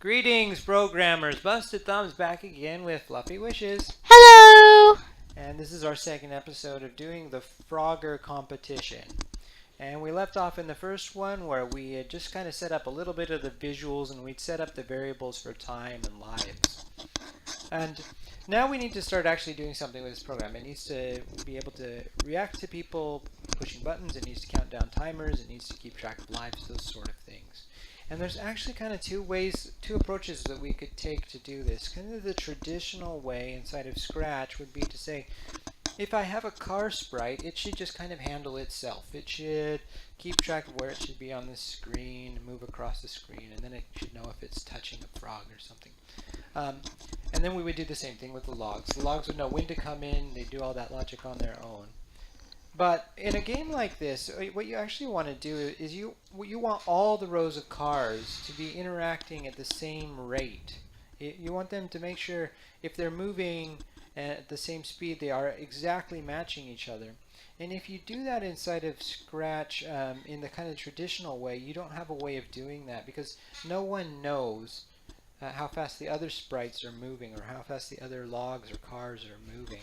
Greetings, programmers. Busted Thumbs back again with Fluffy Wishes. Hello! And this is our second episode of doing the Frogger competition. And we left off in the first one where we had just kind of set up a little bit of the visuals and we'd set up the variables for time and lives. And now we need to start actually doing something with this program. It needs to be able to react to people pushing buttons. It needs to count down timers. It needs to keep track of lives, those sort of things. And there's actually kind of two approaches that we could take to do this. Kind of the traditional way inside of Scratch would be to say, if I have a car sprite, it should just kind of handle itself. It should keep track of where it should be on the screen, move across the screen, and then it should know if it's touching a frog or something. And then we would do the same thing with the logs. The logs would know when to come in. They'd do all that logic on their own. But in a game like this, what you actually want to do is you want all the rows of cars to be interacting at the same rate. You want them to make sure if they're moving at the same speed, they are exactly matching each other. And if you do that inside of Scratch in the kind of traditional way, you don't have a way of doing that because no one knows how fast the other sprites are moving or how fast the other logs or cars are moving.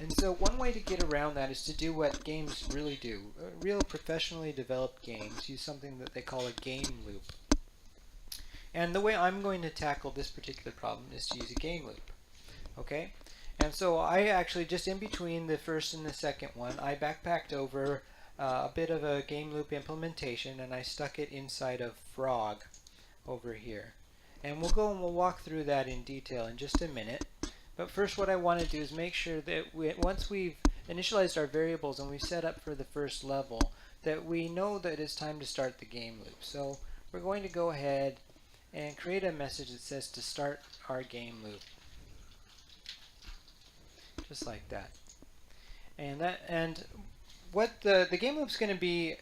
And so one way to get around that is to do what games really do. Real professionally developed games use something that they call a game loop. And the way I'm going to tackle this particular problem is to use a game loop. Okay? And so I actually, just in between the first and the second one, I backpacked over a bit of a game loop implementation and I stuck it inside of Frog over here. And we'll walk through that in detail in just a minute. But first what I want to do is make sure that once we've initialized our variables and we've set up for the first level, that we know that it's time to start the game loop. So we're going to go ahead and create a message that says to start our game loop. Just like that. And what the game loop's going to be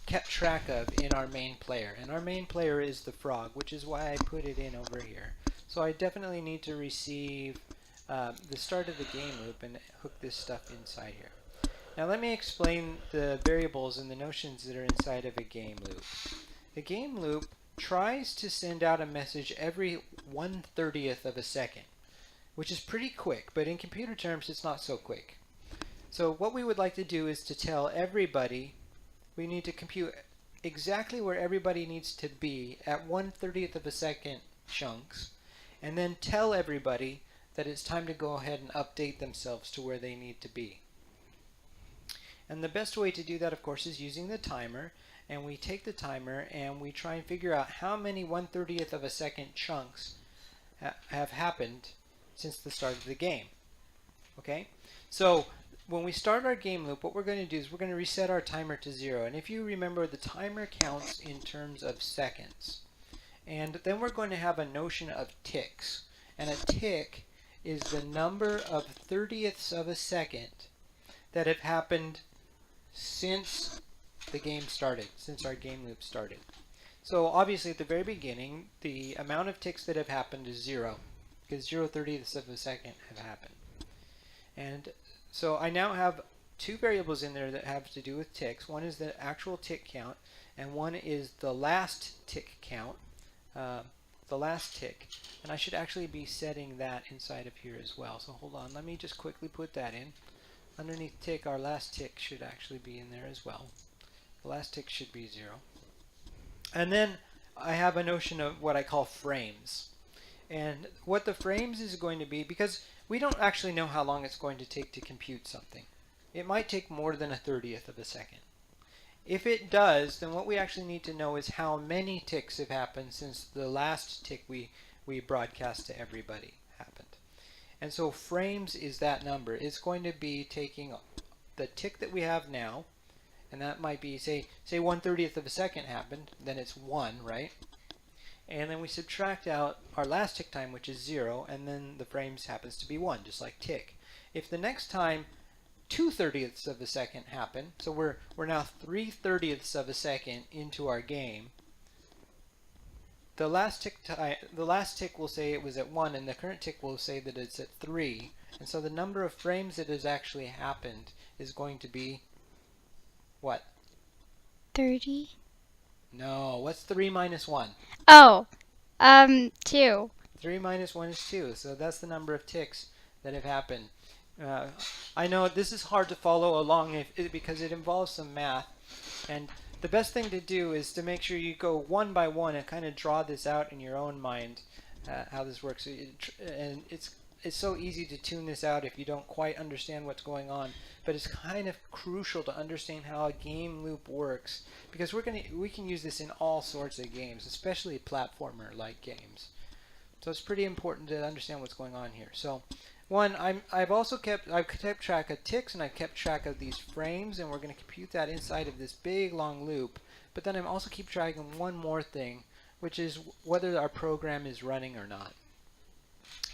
kept track of in our main player, and our main player is the frog, which is why I put it in over here. So I definitely need to receive the start of the game loop and hook this stuff inside here. Now let me explain the variables and the notions that are inside of a game loop. The game loop tries to send out a message every 1/30th of a second, which is pretty quick, but in computer terms it's not so quick. So what we would like to do is to tell everybody we need to compute exactly where everybody needs to be at 1/30th of a second chunks, and then tell everybody that it's time to go ahead and update themselves to where they need to be. And the best way to do that, of course, is using the timer, and we take the timer and we try and figure out how many 1/30th of a second chunks have happened since the start of the game. Okay? So when we start our game loop, what we're going to do is we're going to reset our timer to 0. And if you remember, the timer counts in terms of seconds. And then we're going to have a notion of ticks. And a tick is the number of 30ths of a second that have happened since the game started, since our game loop started. So obviously at the very beginning, the amount of ticks that have happened is 0, because 0/30ths of a second have happened. And so I now have two variables in there that have to do with ticks. One is the actual tick count, and one is the last tick count, the last tick. And I should actually be setting that inside of here as well. So hold on, let me just quickly put that in. Underneath tick, our last tick should actually be in there as well. The last tick should be 0. And then I have a notion of what I call frames. And what the frames is going to be, because we don't actually know how long it's going to take to compute something. It might take more than 1/30th of a second. If it does, then what we actually need to know is how many ticks have happened since the last tick we broadcast to everybody happened. And so frames is that number. It's going to be taking the tick that we have now, and that might be, say 1/30th of a second happened, then it's 1, right? And then we subtract out our last tick time, which is 0, and then the frames happens to be 1, just like tick. If the next time 2/30ths of a second happen, so we're now 3/30ths of a second into our game, the last tick will say it was at 1, and the current tick will say that it's at 3. And so the number of frames that has actually happened is going to be what? 30? No, what's 3 minus 1? Oh, 2. 3 minus 1 is 2. So that's the number of ticks that have happened. Uh, I know this is hard to follow along because it involves some math. And the best thing to do is to make sure you go one by one and kind of draw this out in your own mind, how this works. And it's so easy to tune this out if you don't quite understand what's going on. But it's kind of crucial to understand how a game loop works, because we can use this in all sorts of games, especially platformer-like games. So it's pretty important to understand what's going on here. So I've kept track of ticks, and I've kept track of these frames, and we're going to compute that inside of this big long loop. But then I'm also keep track of one more thing, which is whether our program is running or not.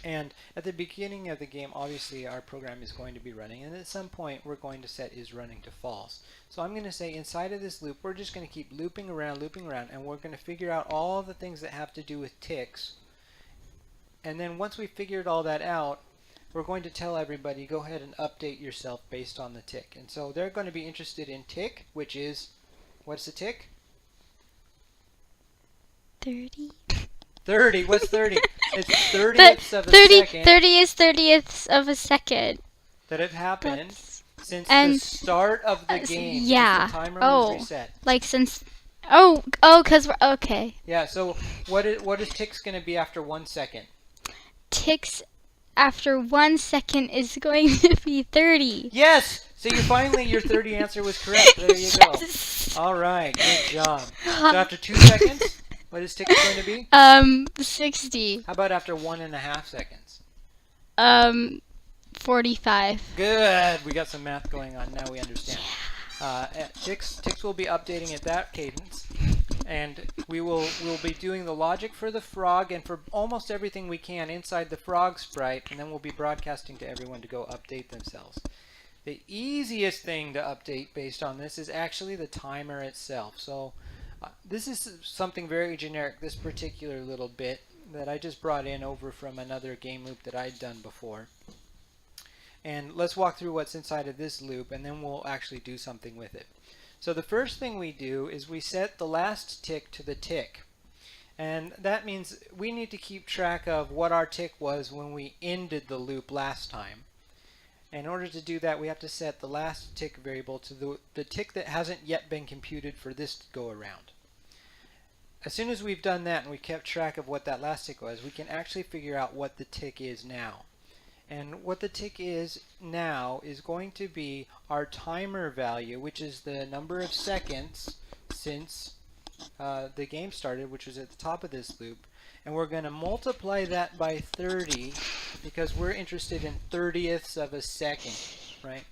And at the beginning of the game, obviously our program is going to be running, and at some point we're going to set is running to false. So I'm going to say inside of this loop, we're just going to keep looping around, and we're going to figure out all the things that have to do with ticks. And then once we figured all that out, we're going to tell everybody, go ahead and update yourself based on the tick. And so they're going to be interested in tick, which is, what's the tick? 30. 30. What's 30? It's 30ths of a 30, second 30 is 30ths of a second. that have happened That's, since and the start of the game. yeah. Since the timer Oh, was reset. like since. Cause we're okay. Yeah. So what is ticks going to be after 1 second? Ticks after 1 second is going to be 30. Yes. So your 30 answer was correct. There you go. Yes. All right. Good job. So after 2 seconds, what is ticks going to be? 60. How about after 1.5 seconds? 45. Good. We got some math going on. Now we understand. Ticks will be updating at that cadence, and we'll be doing the logic for the frog and for almost everything we can inside the frog sprite, and then we'll be broadcasting to everyone to go update themselves. The easiest thing to update based on this is actually the timer itself. So this is something very generic, this particular little bit that I just brought in over from another game loop that I'd done before. And let's walk through what's inside of this loop, and then we'll actually do something with it. So the first thing we do is we set the last tick to the tick. And that means we need to keep track of what our tick was when we ended the loop last time. In order to do that, we have to set the last tick variable to the tick that hasn't yet been computed for this go around. As soon as we've done that and we kept track of what that last tick was, we can actually figure out what the tick is now. And what the tick is now is going to be our timer value, which is the number of seconds since the game started, which was at the top of this loop. And we're going to multiply that by 30 because we're interested in 30ths of a second, right?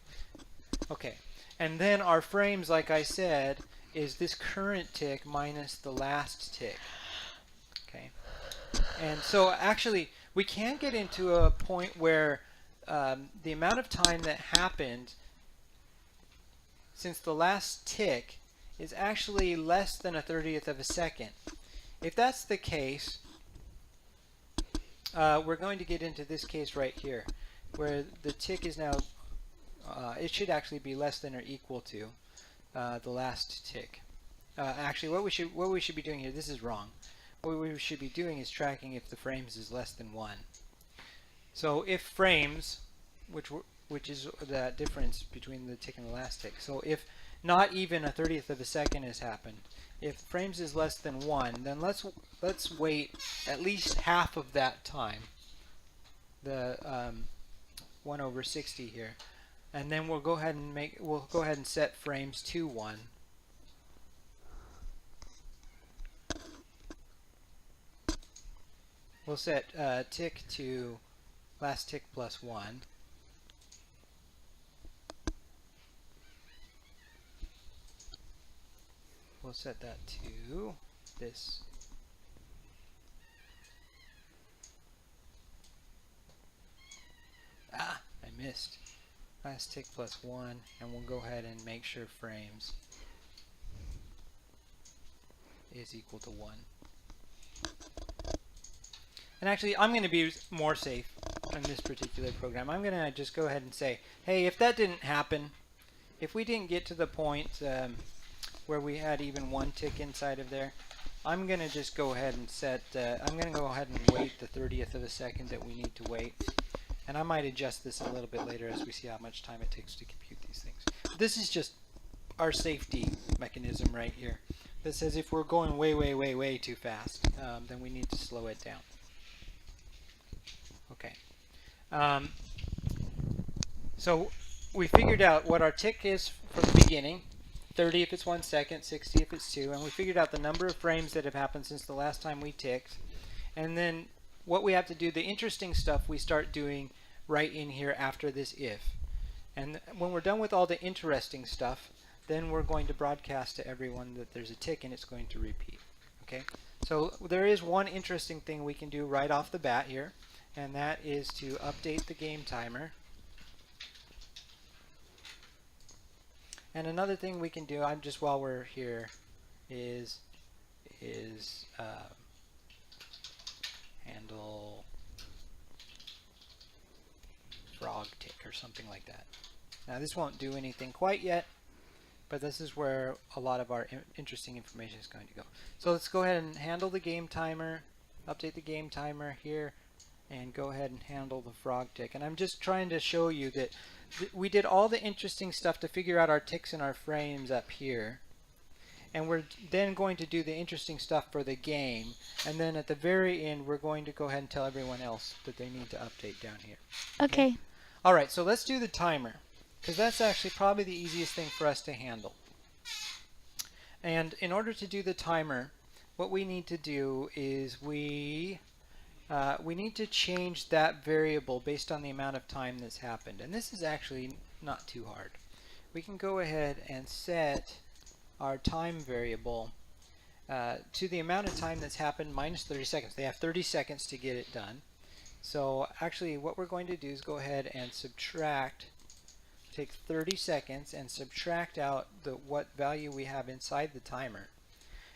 Okay. And then our frames, like I said, is this current tick minus the last tick. Okay. And so actually, we can get into a point where the amount of time that happened since the last tick is actually less than a 30th of a second. If that's the case, we're going to get into this case right here, where the tick is now, it should actually be less than or equal to the last tick. Actually, what we should be doing here, this is wrong. What we should be doing is tracking if the frames is less than 1. So if frames, which is the difference between the tick and the last tick. So if not even a 30th of a second has happened, if frames is less than 1, then let's wait at least half of that time, the 1 over 60 here, and then we'll go ahead and set frames to 1. We'll set tick to last tick plus 1. We'll set that to this. Ah, I missed. Last tick plus 1, and we'll go ahead and make sure frames is equal to 1. And actually, I'm going to be more safe on this particular program. I'm going to just go ahead and say, hey, if that didn't happen, if we didn't get to the point where we had even 1 tick inside of there, I'm going to just go ahead and set, I'm going to go ahead and wait the 30th of a second that we need to wait. And I might adjust this a little bit later as we see how much time it takes to compute these things. This is just our safety mechanism right here that says if we're going way too fast, then we need to slow it down. Okay. So we figured out what our tick is for the beginning. 30 if it's 1 second, 60 if it's 2, and we figured out the number of frames that have happened since the last time we ticked. And then what we have to do, the interesting stuff we start doing right in here after this if. And when we're done with all the interesting stuff, then we're going to broadcast to everyone that there's a tick and it's going to repeat. Okay? So there is one interesting thing we can do right off the bat here, and that is to update the game timer. And another thing we can do, just while we're here, is handle frog tick or something like that. Now this won't do anything quite yet, but this is where a lot of our interesting information is going to go. So let's go ahead and handle the game timer, update the game timer here, and go ahead and handle the frog tick. And I'm just trying to show you that we did all the interesting stuff to figure out our ticks and our frames up here. And we're then going to do the interesting stuff for the game. And then at the very end, we're going to go ahead and tell everyone else that they need to update down here. Okay. All right, so let's do the timer, because that's actually probably the easiest thing for us to handle. And in order to do the timer, what we need to do is we need to change that variable based on the amount of time that's happened. And this is actually not too hard. We can go ahead and set our time variable to the amount of time that's happened minus 30 seconds. They have 30 seconds to get it done. So actually what we're going to do is go ahead and subtract, take 30 seconds and subtract out what value we have inside the timer.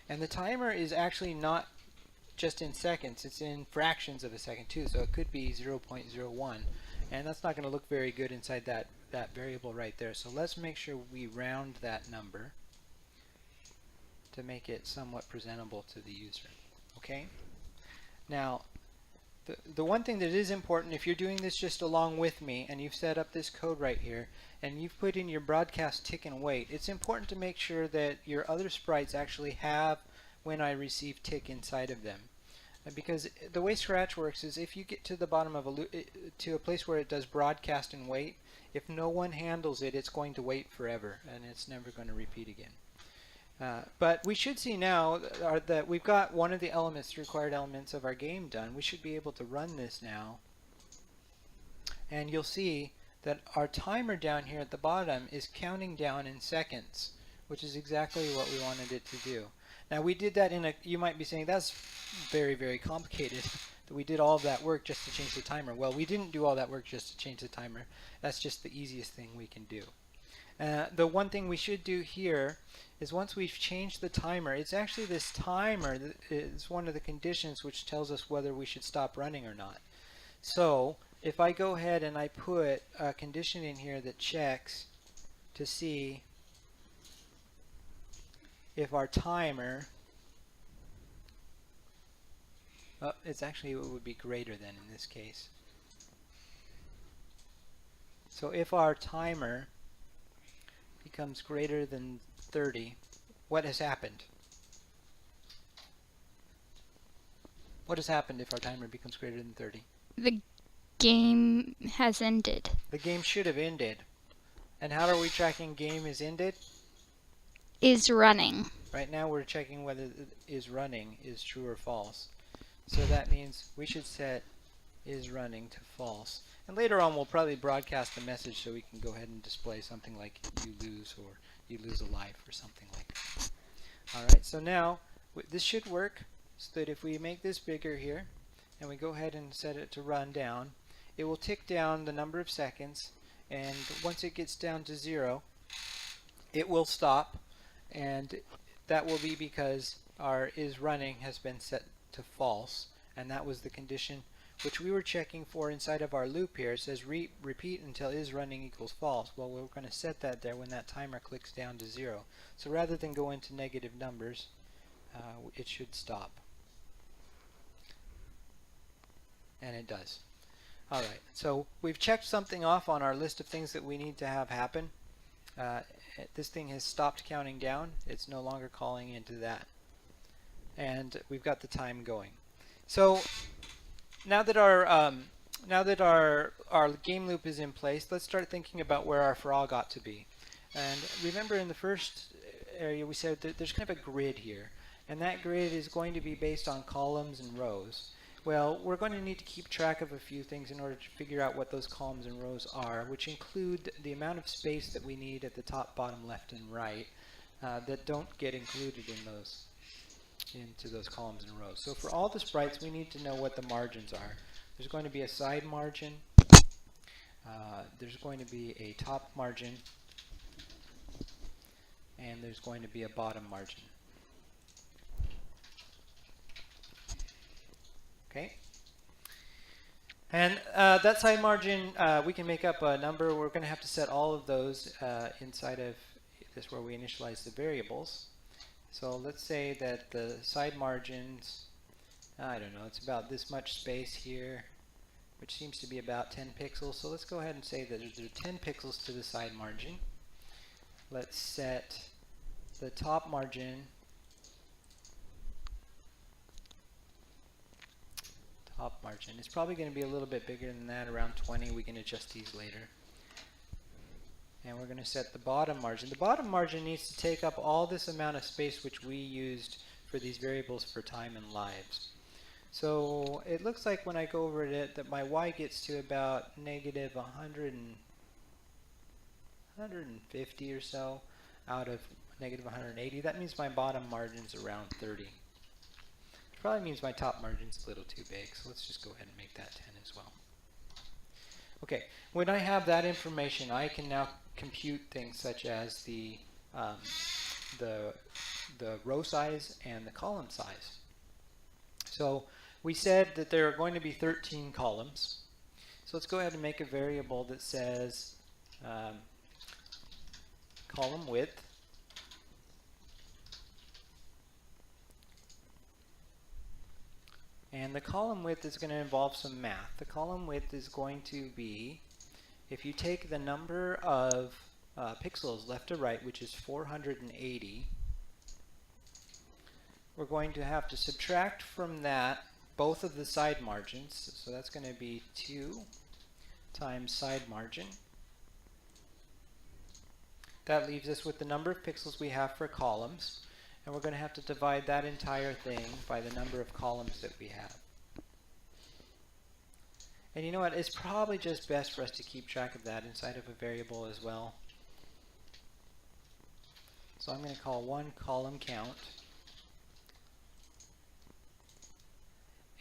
And the timer is actually not just in seconds, it's in fractions of a second too, so it could be 0.01, and that's not going to look very good inside that variable right there. So let's make sure we round that number to make it somewhat presentable to the user. Okay? Now, the one thing that is important, if you're doing this just along with me and you've set up this code right here and you've put in your broadcast tick and wait, it's important to make sure that your other sprites actually have when I receive tick inside of them. Because the way Scratch works is if you get to the bottom of to a place where it does broadcast and wait, if no one handles it, it's going to wait forever and it's never going to repeat again. But we should see now that we've got one of the elements, the required elements of our game done. We should be able to run this now. And you'll see that our timer down here at the bottom is counting down in seconds, which is exactly what we wanted it to do. Now we did that you might be saying that's very complicated, that we did all of that work just to change the timer. Well, we didn't do all that work just to change the timer. That's just the easiest thing we can do. The one thing we should do here is once we've changed the timer, it's actually this timer that is one of the conditions which tells us whether we should stop running or not. So if I go ahead and I put a condition in here that checks to see if our timer, it's actually, it would be greater than in this case. So if our timer becomes greater than 30, what has happened? What has happened if our timer becomes greater than 30? The game has ended. The game should have ended. And how are we tracking game is ended? Is running. Right now we're checking whether is running is true or false. So that means we should set is running to false. And later on we'll probably broadcast a message so we can go ahead and display something like you lose or you lose a life or something like that. Alright, so now this should work so that if we make this bigger here and we go ahead and set it to run down, it will tick down the number of seconds, and once it gets down to 0 it will stop, and that will be because our is running has been set to false, and that was the condition which we were checking for inside of our loop here. It says repeat until is running equals false. Well, we're going to set that there when that timer clicks down to 0. So rather than go into negative numbers, it should stop. And it does. Alright, so we've checked something off on our list of things that we need to have happen. This thing has stopped counting down. It's no longer calling into that. And we've got the time going. So now that our game loop is in place, let's start thinking about where our frog ought to be. And remember, in the first area we said that there's kind of a grid here, and that grid is going to be based on columns and rows. Well, we're going to need to keep track of a few things in order to figure out what those columns and rows are, which include the amount of space that we need at the top, bottom, left, and right that don't get included into those columns and rows. So for all the sprites, we need to know what the margins are. There's going to be a side margin, there's going to be a top margin, and there's going to be a bottom margin. Okay? And that side margin, we can make up a number. We're going to have to set all of those inside of this where we initialize the variables. So let's say that the side margins, I don't know, it's about this much space here, which seems to be about 10 pixels. So let's go ahead and say that there are 10 pixels to the side margin. Let's set the top margin It's probably going to be a little bit bigger than that, around 20. We can adjust these later. And we're going to set the bottom margin. The bottom margin needs to take up all this amount of space which we used for these variables for time and lives. So it looks like when I go over it that my y gets to about negative 150 or so out of negative 180. That means my bottom margin's around 30. Probably means my top margin's a little too big, so let's just go ahead and make that 10 as well. Okay, when I have that information, I can now compute things such as the row size and the column size. So we said that there are going to be 13 columns. So let's go ahead and make a variable that says column width And the column width is going to involve some math. The column width is going to be, if you take the number of pixels left to right, which is 480, we're going to have to subtract from that both of the side margins. So that's going to be 2 times side margin. That leaves us with the number of pixels we have for columns. And we're going to have to divide that entire thing by the number of columns that we have. And you know what? It's probably just best for us to keep track of that inside of a variable as well. So I'm going to call one column count.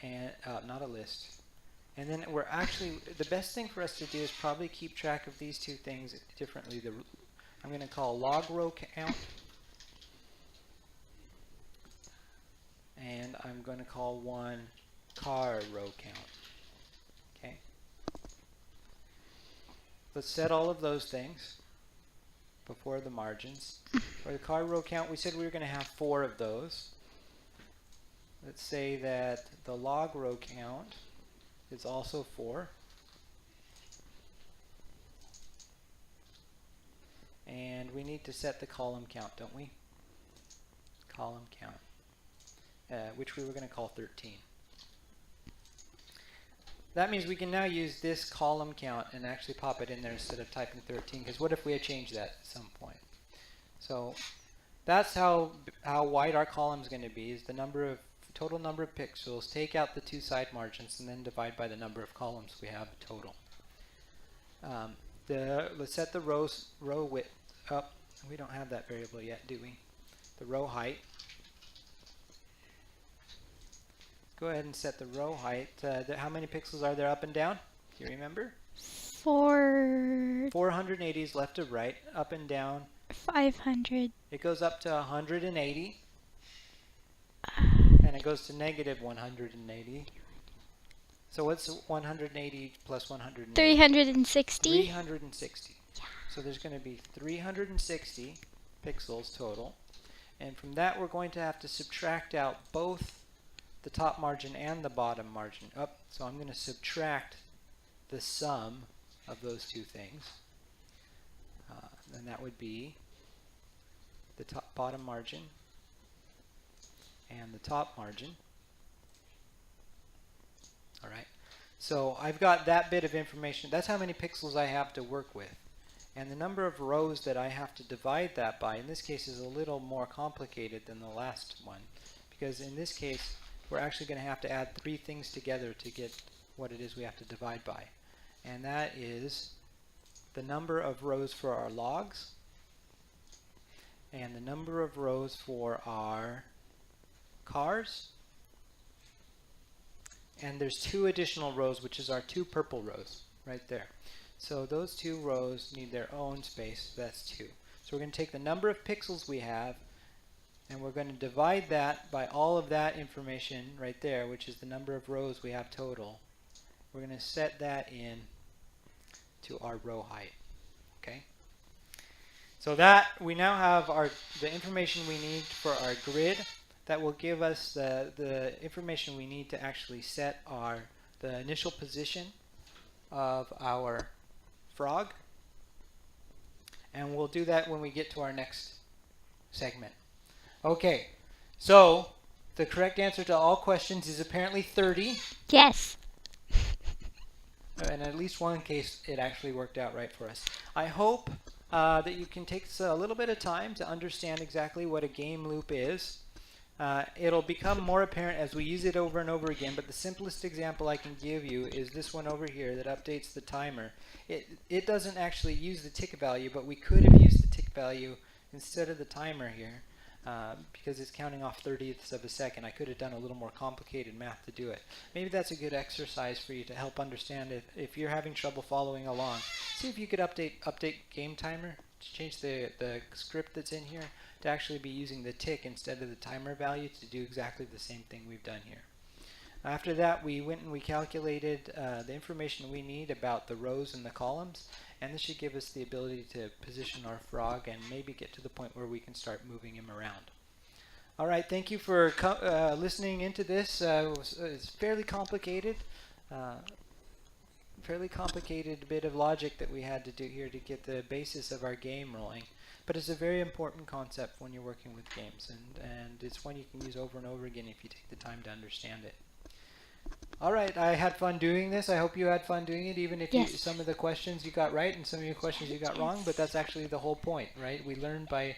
And not a list. And then we're actually, the best thing for us to do is probably keep track of these two things differently. I'm going to call log row count. And I'm going to call one car row count. Okay. Let's set all of those things before the margins. For the car row count, we said we were going to have 4 of those. Let's say that the log row count is also 4. And we need to set the column count, don't we? Column count. Which we were going to call 13. That means we can now use this column count and actually pop it in there instead of typing 13, because what if we had changed that at some point? So that's how wide our column is going to be, is the total number of pixels, take out the 2 side margins, and then divide by the number of columns we have total. Let's set the row width up. We don't have that variable yet, do we? The row height. Go ahead and set the row height. How many pixels are there up and down? Do you remember? 480 is left to right, up and down. 500. It goes up to 180. And it goes to negative 180. So what's 180 plus 180? 360. 360. Yeah. So there's going to be 360 pixels total. And from that, we're going to have to subtract out both the top margin and the bottom margin. So I'm going to subtract the sum of those two things. And that would be the bottom margin and the top margin. All right. So I've got that bit of information. That's how many pixels I have to work with. And the number of rows that I have to divide that by, in this case, is a little more complicated than the last one. Because in this case, we're actually going to have to add 3 things together to get what it is we have to divide by. And that is the number of rows for our logs and the number of rows for our cars. And there's 2 additional rows, which is our 2 purple rows right there. So those 2 rows need their own space. That's 2. So we're going to take the number of pixels we have, and we're going to divide that by all of that information right there, which is the number of rows we have total. We're going to set that in to our row height. Okay? So that we now have the information we need for our grid. That will give us the information we need to actually set the initial position of our frog. And we'll do that when we get to our next segment. Okay, so the correct answer to all questions is apparently 30. Yes. In at least one case, it actually worked out right for us. I hope that you can take a little bit of time to understand exactly what a game loop is. It'll become more apparent as we use it over and over again, but the simplest example I can give you is this one over here that updates the timer. It doesn't actually use the tick value, but we could have used the tick value instead of the timer here because it's counting off 30ths of a second. I could have done a little more complicated math to do it. Maybe that's a good exercise for you to help understand it. If you're having trouble following along, see if you could update game timer to change the script that's in here to actually be using the tick instead of the timer value to do exactly the same thing we've done here. After that, we went and we calculated the information we need about the rows and the columns, and this should give us the ability to position our frog and maybe get to the point where we can start moving him around. All right, thank you for listening into this. It's fairly complicated bit of logic that we had to do here to get the basis of our game rolling. But it's a very important concept when you're working with games, and it's one you can use over and over again if you take the time to understand it. All right, I had fun doing this. I hope you had fun doing it, even if some of the questions you got right and some of your questions you got wrong, but that's actually the whole point, right? We learn by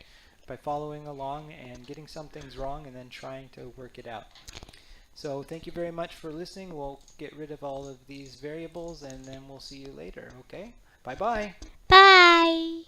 following along and getting some things wrong and then trying to work it out. So thank you very much for listening. We'll get rid of all of these variables, and then we'll see you later, okay? Bye-bye. Bye.